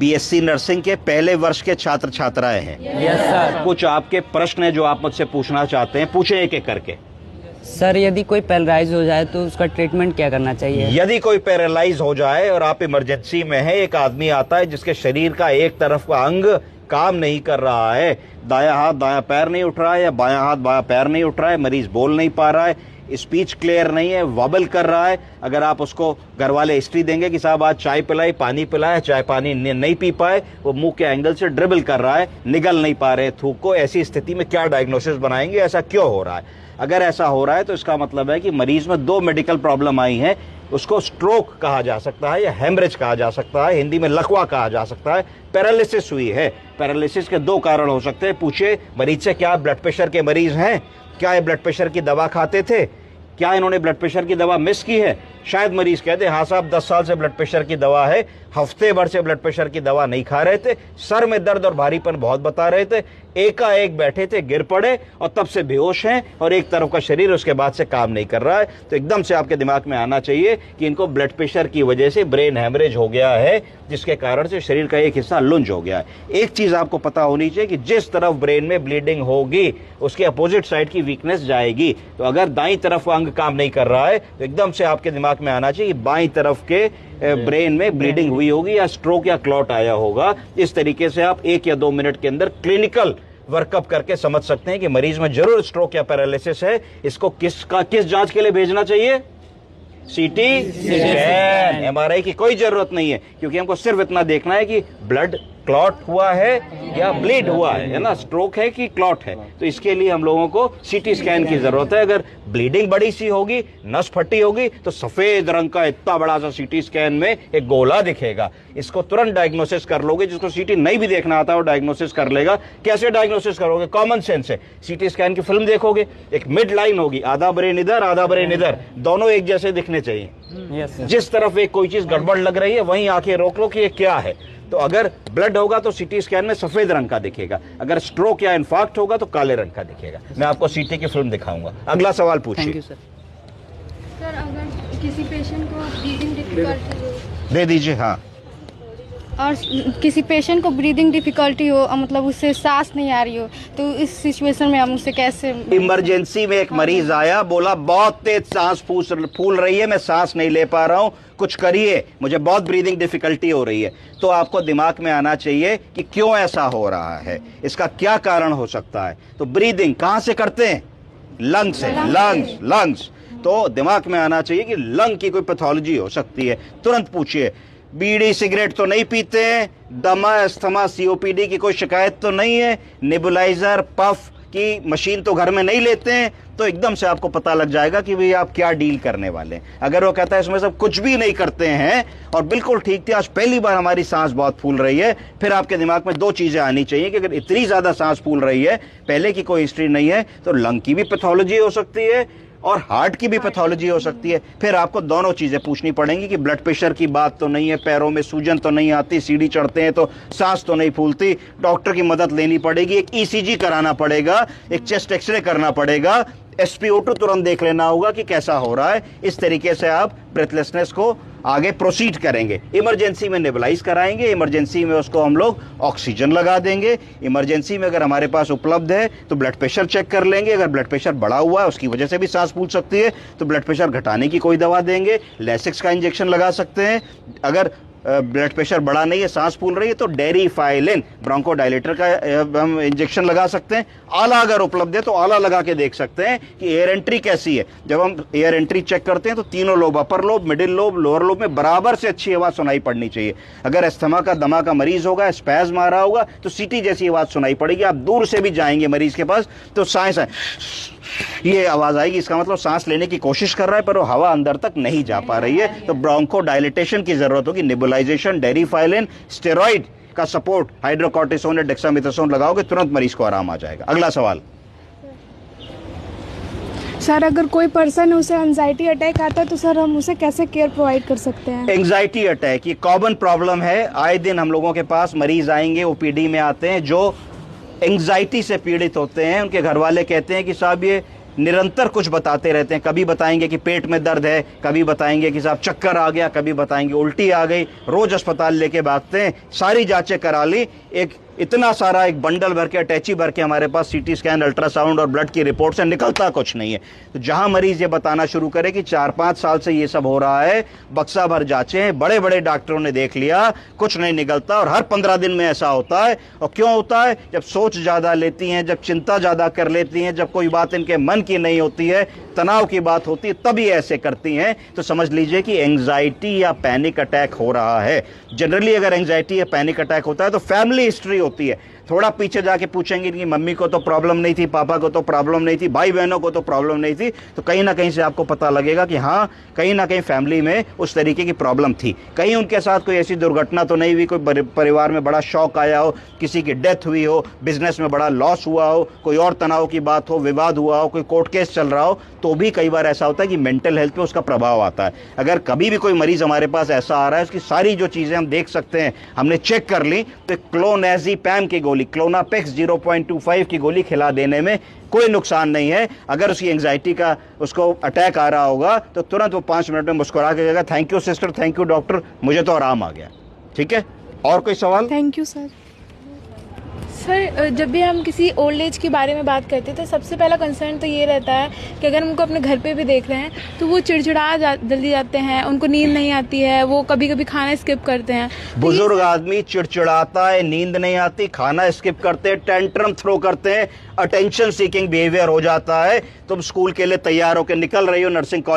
BSc nursing के पहले वर्ष के छात्र छात्राएं हैं। Yes sir. कुछ आपके प्रश्न हैं जो आप मुझसे पूछना चाहते हैं, पूछें एक एक करके। सर यदि कोई पैरालाइज हो जाए तो उसका ट्रीटमेंट क्या करना चाहिए? यदि कोई पैरालाइज हो जाए और आप इमरजेंसी में है, एक आदमी आता है जिसके शरीर का एक तरफ का अंग काम नहीं कर रहा है, दायां हाथ दायां पैर नहीं उठ रहा है या बायां हाथ बायां पैर नहीं उठ रहा है, मरीज बोल नहीं पा रहा है, स्पीच क्लियर नहीं है, वॉबल कर रहा है, अगर आप उसको घर वाले हिस्ट्री देंगे कि साहब आज चाय पिलाई, पानी पिलाया, चाय पानी नहीं पी पाए, वो मुंह के एंगल से ड्रिबल कर रहा है, निगल नहीं पा रहे थूक को, ऐसी स्थिति में क्या डायग्नोसिस बनाएंगे, ऐसा क्यों हो रहा है? अगर ऐसा हो रहा है तो इसका मतलब है कि मरीज में दो मेडिकल प्रॉब्लम आई हैं, उसको स्ट्रोक कहा जा सकता है या हेमरेज कहा जा सकता है, हिंदी में लकवा कहा जा सकता है, पैरालिसिस हुई है। पैरालिसिस के दो कारण हो सकते हैं। पूछे मरीज से, क्या ब्लड प्रेशर के मरीज हैं? क्या ये ब्लड प्रेशर की दवा खाते थे? क्या इन्होंने ब्लड प्रेशर की दवा मिस की है? शायद मरीज कहते हाँ साहब 10 साल से ब्लड प्रेशर की दवा है, हफ्ते भर से ब्लड प्रेशर की दवा नहीं खा रहे थे, सर में दर्द और भारीपन बहुत बता रहे थे, एकाएक बैठे थे, गिर पड़े और तब से बेहोश हैं और एक तरफ का शरीर उसके बाद से काम नहीं कर रहा है। तो एकदम से आपके दिमाग में आना चाहिए कि इनको ब्लड प्रेशर की वजह से ब्रेन हैमरेज हो गया है, जिसके कारण से शरीर का एक हिस्सा लुंज हो गया है। एक चीज आपको पता होनी चाहिए कि जिस तरफ ब्रेन में ब्लीडिंग होगी उसके अपोजिट साइड की वीकनेस जाएगी। तो अगर दाईं तरफ अंग काम नहीं कर रहा है तो एकदम से आपके दिमाग में आना चाहिए कि बाईं तरफ के ब्रेन में ब्लीडिंग हुई होगी या स्ट्रोक या क्लॉट आया होगा। इस तरीके से आप 1 या 2 मिनट के अंदर क्लिनिकल वर्कअप करके समझ सकते हैं कि मरीज में जरूर स्ट्रोक या पैरालिसिस है। इसको किस जांच के लिए भेजना चाहिए? CT scan. एमआरआई की कोई जरूरत नहीं है, क्योंकि हमको सिर्फ इतना देखना है कि ब्लड क्लॉट हुआ है या ब्लीड हुआ है ना, स्ट्रोक है कि क्लॉट है। तो इसके लिए हम लोगों को सीटी स्कैन की जरूरत है। अगर ब्लीडिंग बड़ी सी होगी, नस फटी होगी, तो सफेद रंग का इतना बड़ा सा सीटी स्कैन में एक गोला दिखेगा। इसको तुरंत डायग्नोसिस कर लोगे। जिसको सीटी नहीं भी देखना आता वो डायग्नोसिस कर लेगा। कैसे डायग्नोसिस करोगे? कॉमन सेंस है। सीटी स्कैन की फिल्म देखोगे, एक मिड लाइन होगी, आधा ब्रेन इधर आधा ब्रेन इधर, दोनों एक जैसे दिखने चाहिए। जिस तरफ एक कोई चीज गड़बड़ लग रही है वहीं आंखें रोक लो कि ये क्या है। तो अगर ब्लड होगा तो सीटी स्कैन में सफेद रंग का दिखेगा, अगर स्ट्रोक या इन्फार्क्ट होगा तो काले रंग का दिखेगा। मैं आपको सीटी की फिल्म दिखाऊंगा। अगला सवाल पूछिए। सर अगर किसी पेशेंट को ब्रीदिंग डिफिकल्टी दे दीजिए। हाँ, और किसी पेशेंट को ब्रीदिंग डिफिकल्टी हो, मतलब उससे सांस नहीं आ रही हो, तो इस सिचुएशन में हम उससे कैसे? इमरजेंसी में एक मरीज आया, बोला बहुत तेज सांस फूल रही है, मैं सांस नहीं ले पा रहा हूं, कुछ करिए, मुझे बहुत ब्रीदिंग डिफिकल्टी हो रही है। तो आपको दिमाग में आना चाहिए कि क्यों ऐसा हो रहा है, इसका क्या कारण हो सकता है। तो ब्रीदिंग कहां से करते हैं? लंग से। लंग्स। तो दिमाग में आना चाहिए कि लंग की कोई पैथोलॉजी हो सकती है। तुरंत पूछिए, बीड़ी सिगरेट तो नहीं पीते हैं, दमा अस्थमा सीओपीडी की कोई शिकायत तो नहीं है, नेबुलाइजर पफ की मशीन तो घर में नहीं लेते हैं। तो एकदम से आपको पता लग जाएगा कि भाई आप क्या डील करने वाले हैं। अगर वो कहता है इसमें सब कुछ भी नहीं करते हैं और बिल्कुल ठीक थी, आज पहली बार हमारी सांस बहुत फूल रही है, फिर आपके दिमाग में 2 चीजें आनी चाहिए कि अगर इतनी ज्यादा सांस फूल रही है, पहले की कोई हिस्ट्री नहीं है, तो लंग की भी पैथोलॉजी हो सकती है और हार्ट की भी पैथोलॉजी हो सकती है। फिर आपको दोनों चीजें पूछनी पड़ेंगी कि ब्लड प्रेशर की बात तो नहीं है, पैरों में सूजन तो नहीं आती, सीढ़ी चढ़ते हैं तो सांस तो नहीं फूलती, डॉक्टर की मदद लेनी पड़ेगी, एक ईसीजी कराना पड़ेगा, एक चेस्ट एक्सरे करना पड़ेगा, SpO2 तुरंत देख लेना होगा कि कैसा हो रहा है। इस तरीके से आप ब्रेथलेसनेस को आगे प्रोसीड करेंगे। इमरजेंसी में नेबुलाइज कराएंगे, इमरजेंसी में उसको हम लोग ऑक्सीजन लगा देंगे। इमरजेंसी में अगर हमारे पास उपलब्ध है तो ब्लड प्रेशर चेक कर लेंगे। अगर ब्लड प्रेशर बढ़ा हुआ है, उसकी वजह से भी सांस फूल सकती है, तो ब्लड प्रेशर घटाने की कोई दवा देंगे। लेसिक्स का इंजेक्शन लगा सकते हैं। अगर ब्लड प्रेशर बढ़ा नहीं है, सांस फूल रही है, तो डेरिफाइलिन ब्रोंकोडायलेटर का हम इंजेक्शन लगा सकते हैं। आला अगर उपलब्ध है तो आला लगा के देख सकते हैं कि एयर एंट्री कैसी है। जब हम एयर एंट्री चेक करते हैं तो तीनों lobe, upper lobe, middle lobe, lower lobe में बराबर से अच्छी आवाज सुनाई पड़नी चाहिए। अगर अस्थमा का दमा का मरीज होगा, स्पैज्म आ रहा होगा, तो सीटी जैसी आवाज सुनाई पड़ेगी। आप दूर से भी जाएंगे मरीज के पास तो सांस ये आवाज आएगी, इसका मतलब सांस लेने की कोशिश कर रहा है पर वो हवा अंदर तक नहीं जा पा रही है। तो ब्रोंको डायलिटेशन की जरूरत होगी, नेबुलाइजेशन, डेरिफाइलिन, स्टेरॉइड का सपोर्ट, हाइड्रोकॉर्टिसोन या डेक्सामेथासोन लगाओगे, तुरंत मरीज को आराम आ जाएगा। अगला सवाल। सर अगर कोई पर्सन उसे एंजाइटी अटैक आता है तो सर हम उसे कैसे केयर प्रोवाइड कर सकते हैं? एंजाइटी अटैक ये कॉमन प्रॉब्लम है। आए दिन हम लोगों के पास मरीज आएंगे, ओपीडी में आते हैं, जो एंजाइटी से पीड़ित होते हैं। उनके घर वाले कहते हैं कि साहब ये निरंतर कुछ बताते रहते हैं। कभी बताएंगे कि पेट में दर्द है, कभी बताएंगे कि साहब चक्कर आ गया, कभी बताएंगे उल्टी आ गई, रोज अस्पताल लेके भागते हैं। सारी जांचें करा ली, एक इतना सारा एक बंडल भर के, अटैची भर के हमारे पास सीटी स्कैन, अल्ट्रासाउंड और ब्लड की रिपोर्ट से निकलता कुछ नहीं है। तो जहां मरीज ये बताना शुरू करे कि 4-5 साल से ये सब हो रहा है, बक्सा भर जांचें हैं, बड़े बड़े डॉक्टरों ने देख लिया, कुछ नहीं निकलता, और हर 15 दिन में ऐसा होता है। और क्यों होता है? जब सोच ज्यादा लेती हैं, जब चिंता ज्यादा कर लेती हैं, जब कोई बात इनके मन की नहीं होती है, तनाव की बात होती है, तभी ऐसे करती हैं। तो समझ लीजिए कि एंजाइटी या पैनिक अटैक हो रहा है। जनरली अगर एंजाइटी या पैनिक अटैक होता है तो फैमिली हिस्ट्री होती है। थोड़ा पीछे जाके पूछेंगे कि मम्मी को तो प्रॉब्लम नहीं थी, पापा को तो प्रॉब्लम नहीं थी, भाई बहनों को तो प्रॉब्लम नहीं थी, तो कहीं ना कहीं से आपको पता लगेगा कि हाँ, कहीं ना कहीं फैमिली में उस तरीके की प्रॉब्लम थी। कहीं उनके साथ कोई ऐसी दुर्घटना तो नहीं हुई, कोई परिवार में बड़ा शौक आया हो, किसी की डेथ हुई हो, बिजनेस में बड़ा लॉस हुआ हो, कोई और तनाव की बात हो, विवाद हुआ हो, कोई कोर्ट केस चल रहा हो, तो भी कई बार ऐसा होता है कि मेंटल हेल्थ पे उसका प्रभाव आता है। अगर कभी भी कोई मरीज हमारे पास ऐसा आ रहा है, उसकी सारी जो चीजें हम देख सकते हैं, हमने चेक कर ली, तो क्लोनाज़ेपैम की गोली, क्लोनापेक्स 0.25 की गोली खिला देने में कोई नुकसान नहीं है। अगर उसकी एंजाइटी का उसको अटैक आ रहा होगा तो तुरंत वो 5 मिनट में मुस्कुरा के कहेगा, thank you sister, thank you doctor, मुझे तो आराम आ गया। ठीक है, और कोई सवाल? Thank you sir. सर, जब भी हम किसी ओल्ड एज के बारे में बात करते हैं तो सबसे पहला कंसर्न तो ये रहता है कि अगर उनको अपने घर पे भी देख रहे हैं तो वो जल्दी जाते हैं, उनको नींद नहीं आती है, वो कभी कभी खाना स्किप करते हैं। बुजुर्ग आदमी चिड़चिड़ाता है, नींद नहीं आती, खाना स्किप करते हैं, टेंट्रम थ्रो करते हैं, अटेंशन सीकिंग बिहेवियर हो जाता है। तुम स्कूल के लिए तैयार होकर निकल रही हो, नर्सिंग कॉलेज